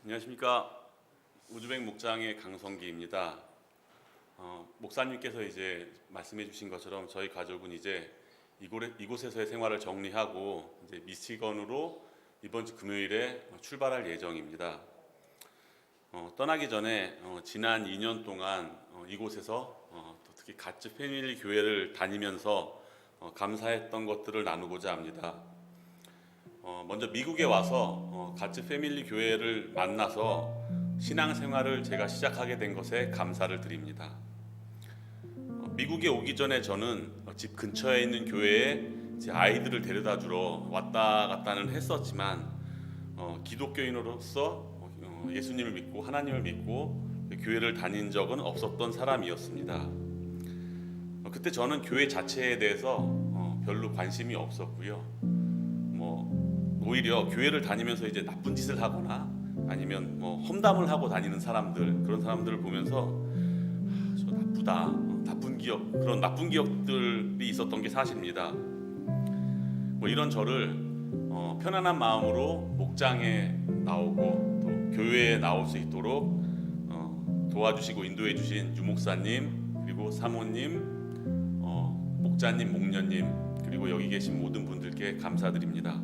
안녕하십니까. 우즈벡 목장의 강성기입니다. 목사님께서 이제 말씀해 주신 것처럼 저희 가족은 이제 이곳에서의 생활을 정리하고 이제 미시건으로 이번 주 금요일에 출발할 예정입니다. 떠나기 전에 지난 2년 동안 이곳에서 특히 갓즈 패밀리 교회를 다니면서 감사했던 것들을 나누고자 합니다. 먼저 미국에 와서 갓즈 패밀리 교회를 만나서 신앙생활을 제가 시작하게 된 것에 감사를 드립니다. 미국에 오기 전에 저는 집 근처에 있는 교회에 제 아이들을 데려다 주러 왔다 갔다는 했었지만 기독교인으로서 예수님을 믿고 하나님을 믿고 교회를 다닌 적은 없었던 사람이었습니다. 그때 저는 교회 자체에 대해서 별로 관심이 없었고요. 오히려 교회를 다니면서 이제 나쁜 짓을 하거나 아니면 험담을 하고 다니는 사람들, 그런 사람들을 보면서 저 나쁘다, 그런 나쁜 기억들이 있었던 게 사실입니다. 이런 저를 편안한 마음으로 목장에 나오고 또 교회에 나올 수 있도록 도와주시고 인도해 주신 유목사님, 그리고 사모님, 목자님, 목녀님, 그리고 여기 계신 모든 분들께 감사드립니다.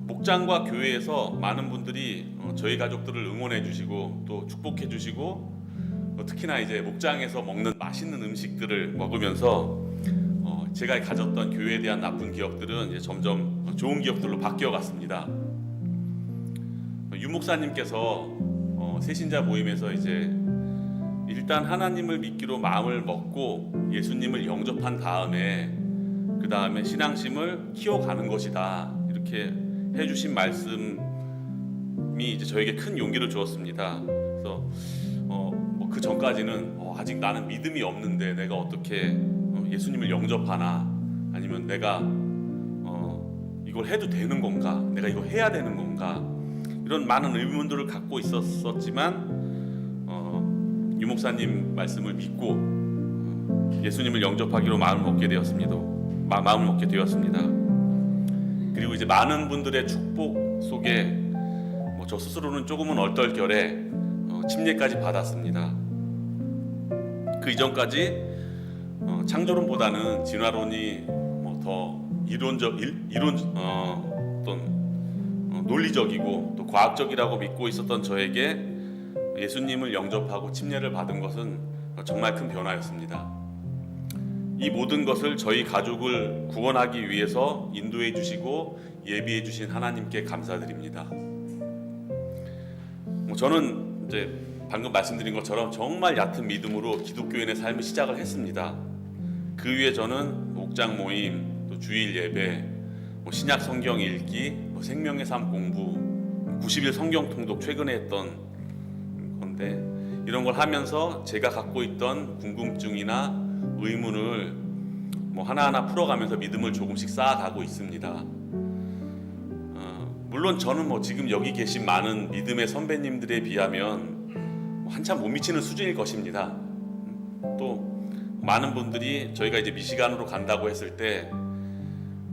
목장과 교회에서 많은 분들이 저희 가족들을 응원해 주시고 또 축복해 주시고 특히나 이제 목장에서 먹는 맛있는 음식들을 먹으면서 제가 가졌던 교회에 대한 나쁜 기억들은 이제 점점 좋은 기억들로 바뀌어 갔습니다. 유 목사님께서 새신자 모임에서 이제 일단 하나님을 믿기로 마음을 먹고 예수님을 영접한 다음에 그 다음에 신앙심을 키워가는 것이다, 이렇게 해주신 말씀이 이제 저에게 큰 용기를 주었습니다. 그래서 그 전까지는 아직 나는 믿음이 없는데 내가 어떻게 예수님을 영접하나, 아니면 내가 이걸 해도 되는 건가, 내가 이거 해야 되는 건가, 이런 많은 의문들을 갖고 있었지만 유 목사님 말씀을 믿고 예수님을 영접하기로 마음을 먹게 되었습니다. 그리고 이제 많은 분들의 축복 속에 저 스스로는 조금은 얼떨결에 침례까지 받았습니다. 그 이전까지 창조론보다는 진화론이 더 어떤 논리적이고 또 과학적이라고 믿고 있었던 저에게 예수님을 영접하고 침례를 받은 것은 정말 큰 변화였습니다. 이 모든 것을 저희 가족을 구원하기 위해서 인도해 주시고 예비해 주신 하나님께 감사드립니다. 저는 이제 방금 말씀드린 것처럼 정말 얕은 믿음으로 기독교인의 삶을 시작을 했습니다. 그 위에 저는 목장 모임, 또 주일 예배, 신약 성경 읽기, 생명의 삶 공부, 90일 성경 통독 최근에 했던 건데, 이런 걸 하면서 제가 갖고 있던 궁금증이나 의문을 하나하나 풀어가면서 믿음을 조금씩 쌓아가고 있습니다. 물론 저는 지금 여기 계신 많은 믿음의 선배님들에 비하면 한참 못 미치는 수준일 것입니다. 또 많은 분들이 저희가 이제 미시간으로 간다고 했을 때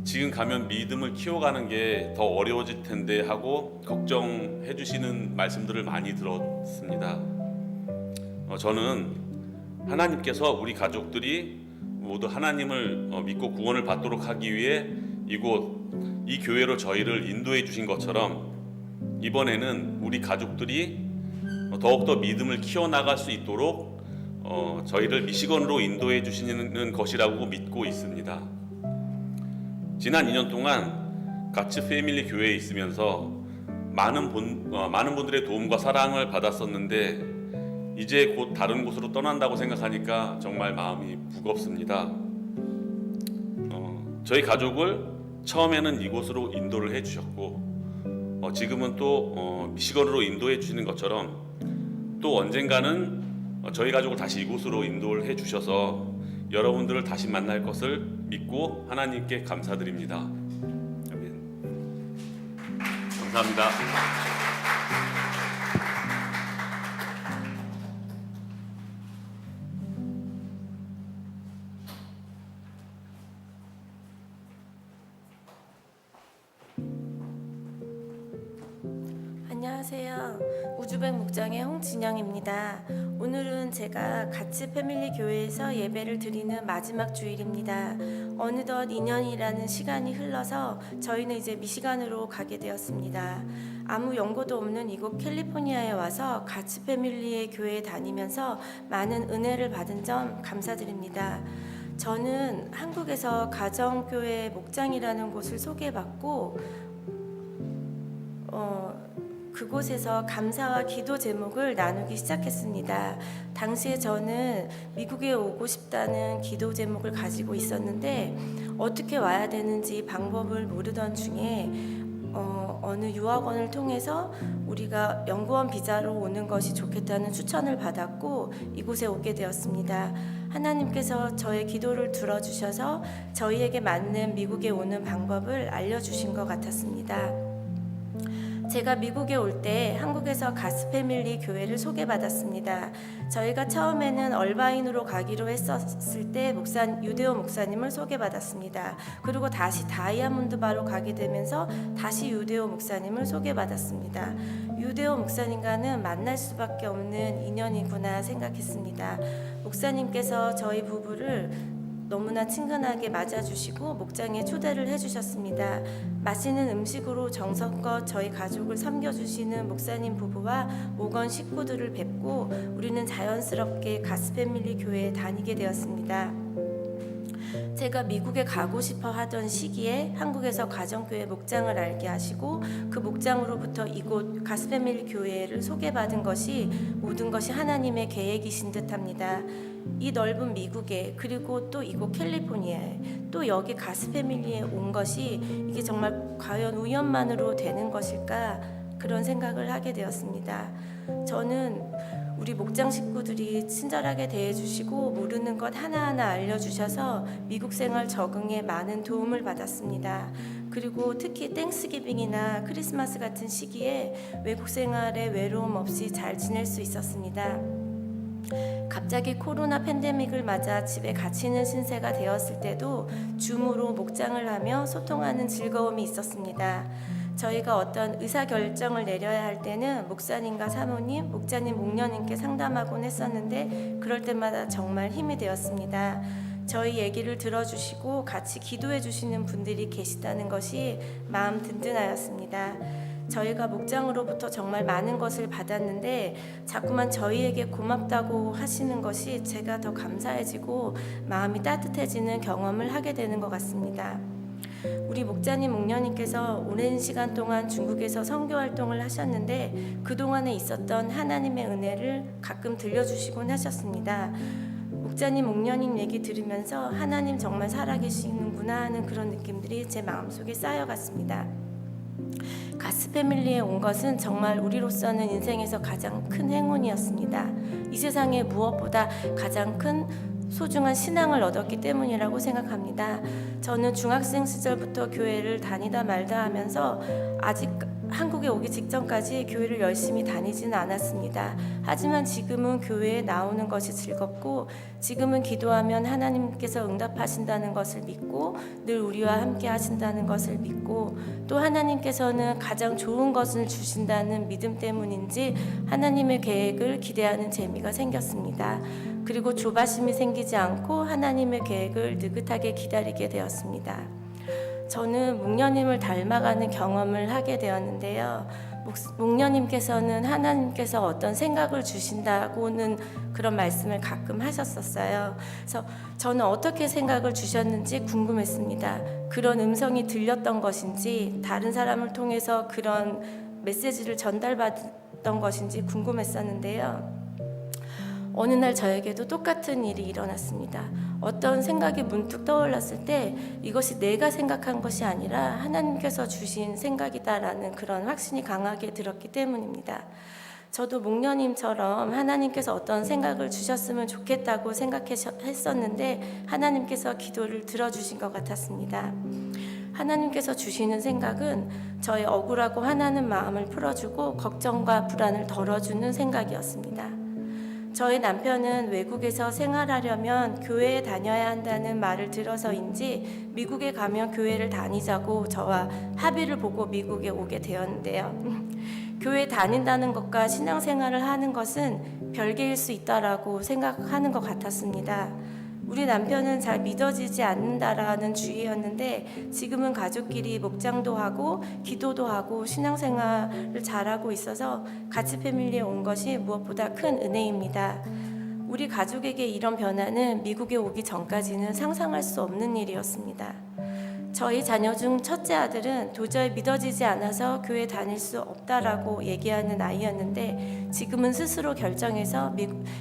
지금 가면 믿음을 키워가는 게 더 어려워질 텐데 하고 걱정해 주시는 말씀들을 많이 들었습니다. 저는 하나님께서 우리 가족들이 모두 하나님을 믿고 구원을 받도록 하기 위해 이 교회로 저희를 인도해 주신 것처럼 이번에는 우리 가족들이 더욱더 믿음을 키워나갈 수 있도록 저희를 미시건으로 인도해 주시는 것이라고 믿고 있습니다. 지난 2년 동안 갓즈 패밀리 교회에 있으면서 많은 분들의 도움과 사랑을 받았었는데 이제 곧 다른 곳으로 떠난다고 생각하니까 정말 마음이 무겁습니다. 저희 가족을 처음에는 이곳으로 인도를 해주셨고 지금은 또 미시건으로 인도해 주시는 것처럼 또 언젠가는 저희 가족을 다시 이곳으로 인도를 해주셔서 여러분들을 다시 만날 것을 믿고 하나님께 감사드립니다. 아멘. 감사합니다. 안녕하세요. 우주백 목장의 홍진영입니다. 오늘은 제가 가치 패밀리 교회에서 예배를 드리는 마지막 주일입니다. 어느덧 2년이라는 시간이 흘러서 저희는 이제 미시간으로 가게 되었습니다. 아무 연고도 없는 이곳 캘리포니아에 와서 가치 패밀리의 교회에 다니면서 많은 은혜를 받은 점 감사드립니다. 저는 한국에서 가정교회 목장이라는 곳을 소개받고 그곳에서 감사와 기도 제목을 나누기 시작했습니다. 당시에 저는 미국에 오고 싶다는 기도 제목을 가지고 있었는데 어떻게 와야 되는지 방법을 모르던 중에 어느 유학원을 통해서 우리가 연구원 비자로 오는 것이 좋겠다는 추천을 받았고 이곳에 오게 되었습니다. 하나님께서 저의 기도를 들어주셔서 저희에게 맞는 미국에 오는 방법을 알려주신 것 같았습니다. 제가 미국에 올 때 한국에서 가스 패밀리 교회를 소개받았습니다. 저희가 처음에는 얼바인으로 가기로 했었을 때 유대호 목사님을 소개받았습니다. 그리고 다시 다이아몬드 바로 가게 되면서 다시 유대호 목사님을 소개받았습니다. 유대호 목사님과는 만날 수밖에 없는 인연이구나 생각했습니다. 목사님께서 저희 부부를 너무나 친근하게 맞아주시고 목장에 초대를 해주셨습니다. 맛있는 음식으로 정성껏 저희 가족을 섬겨주시는 목사님 부부와 목원 식구들을 뵙고 우리는 자연스럽게 가스패밀리 교회에 다니게 되었습니다. 제가 미국에 가고 싶어 하던 시기에 한국에서 가정교회 목장을 알게 하시고 그 목장으로부터 이곳 가스패밀리 교회를 소개받은 것이 모든 것이 하나님의 계획이신 듯합니다. 이 넓은 미국에 그리고 또 이곳 캘리포니아에 또 여기 가스패밀리에 온 것이 이게 정말 과연 우연만으로 되는 것일까 그런 생각을 하게 되었습니다. 저는 우리 목장 식구들이 친절하게 대해주시고 모르는 것 하나하나 알려주셔서 미국 생활 적응에 많은 도움을 받았습니다. 그리고 특히 땡스기빙이나 크리스마스 같은 시기에 외국 생활에 외로움 없이 잘 지낼 수 있었습니다. 갑자기 코로나 팬데믹을 맞아 집에 갇히는 신세가 되었을 때도 줌으로 목장을 하며 소통하는 즐거움이 있었습니다. 저희가 어떤 의사결정을 내려야 할 때는 목사님과 사모님, 목자님, 목녀님께 상담하곤 했었는데 그럴 때마다 정말 힘이 되었습니다. 저희 얘기를 들어주시고 같이 기도해 주시는 분들이 계시다는 것이 마음 든든하였습니다. 저희가 목장으로부터 정말 많은 것을 받았는데 자꾸만 저희에게 고맙다고 하시는 것이 제가 더 감사해지고 마음이 따뜻해지는 경험을 하게 되는 것 같습니다. 우리 목자님, 목녀님께서 오랜 시간 동안 중국에서 선교 활동을 하셨는데 그동안에 있었던 하나님의 은혜를 가끔 들려주시곤 하셨습니다. 목자님, 목녀님 얘기 들으면서 하나님 정말 살아계시는구나 하는 그런 느낌들이 제 마음속에 쌓여갔습니다. 가스패밀리에 온 것은 정말 우리로서는 인생에서 가장 큰 행운이었습니다. 이 세상에 무엇보다 가장 큰 소중한 신앙을 얻었기 때문이라고 생각합니다. 저는 중학생 시절부터 교회를 다니다 말다 하면서 아직 한국에 오기 직전까지 교회를 열심히 다니지는 않았습니다. 하지만 지금은 교회에 나오는 것이 즐겁고 지금은 기도하면 하나님께서 응답하신다는 것을 믿고 늘 우리와 함께 하신다는 것을 믿고 또 하나님께서는 가장 좋은 것을 주신다는 믿음 때문인지 하나님의 계획을 기대하는 재미가 생겼습니다. 그리고 조바심이 생기지 않고 하나님의 계획을 느긋하게 기다리게 되었습니다. 저는 목녀님을 닮아가는 경험을 하게 되었는데요. 목녀님께서는 하나님께서 어떤 생각을 주신다고는 그런 말씀을 가끔 하셨었어요. 그래서 저는 어떻게 생각을 주셨는지 궁금했습니다. 그런 음성이 들렸던 것인지 다른 사람을 통해서 그런 메시지를 전달받던 것인지 궁금했었는데요. 어느 날 저에게도 똑같은 일이 일어났습니다. 어떤 생각이 문득 떠올랐을 때 이것이 내가 생각한 것이 아니라 하나님께서 주신 생각이다라는 그런 확신이 강하게 들었기 때문입니다. 저도 목녀님처럼 하나님께서 어떤 생각을 주셨으면 좋겠다고 생각했었는데 하나님께서 기도를 들어주신 것 같았습니다. 하나님께서 주시는 생각은 저의 억울하고 화나는 마음을 풀어주고 걱정과 불안을 덜어주는 생각이었습니다. 저희 남편은 외국에서 생활하려면 교회에 다녀야 한다는 말을 들어서인지 미국에 가면 교회를 다니자고 저와 합의를 보고 미국에 오게 되었는데요. 교회 다닌다는 것과 신앙생활을 하는 것은 별개일 수 있다라고 생각하는 것 같았습니다. 우리 남편은 잘 믿어지지 않는다라는 주의였는데 지금은 가족끼리 목장도 하고 기도도 하고 신앙생활을 잘하고 있어서 가치 패밀리에 온 것이 무엇보다 큰 은혜입니다. 우리 가족에게 이런 변화는 미국에 오기 전까지는 상상할 수 없는 일이었습니다. 저희 자녀 중 첫째 아들은 도저히 믿어지지 않아서 교회 다닐 수 없다라고 얘기하는 아이였는데 지금은 스스로 결정해서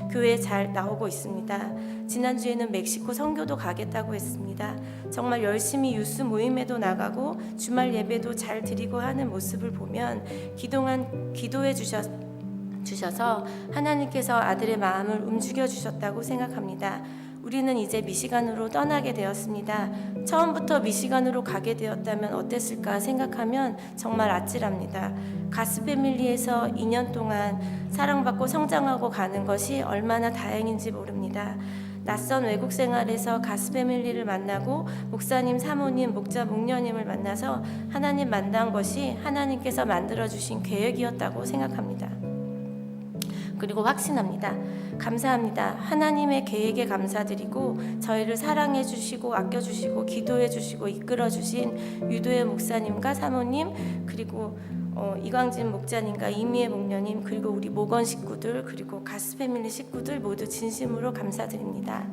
교회에 잘 나오고 있습니다. 지난주에는 멕시코 선교도 가겠다고 했습니다. 정말 열심히 유스 모임에도 나가고 주말 예배도 잘 드리고 하는 모습을 보면 그동안 기도해 주셔서 하나님께서 아들의 마음을 움직여 주셨다고 생각합니다. 우리는 이제 미시간으로 떠나게 되었습니다. 처음부터 미시간으로 가게 되었다면 어땠을까 생각하면 정말 아찔합니다. 가스 패밀리에서 2년 동안 사랑받고 성장하고 가는 것이 얼마나 다행인지 모릅니다. 낯선 외국 생활에서 가스 패밀리를 만나고 목사님, 사모님, 목자, 목녀님을 만나서 하나님 만난 것이 하나님께서 만들어주신 계획이었다고 생각합니다. 그리고 확신합니다. 감사합니다. 하나님의 계획에 감사드리고 저희를 사랑해 주시고 아껴 주시고 기도해 주시고 이끌어 주신 유도의 목사님과 사모님 그리고 이광진 목자님과 이미애 목녀님 그리고 우리 모건 식구들 그리고 가스 패밀리 식구들 모두 진심으로 감사드립니다.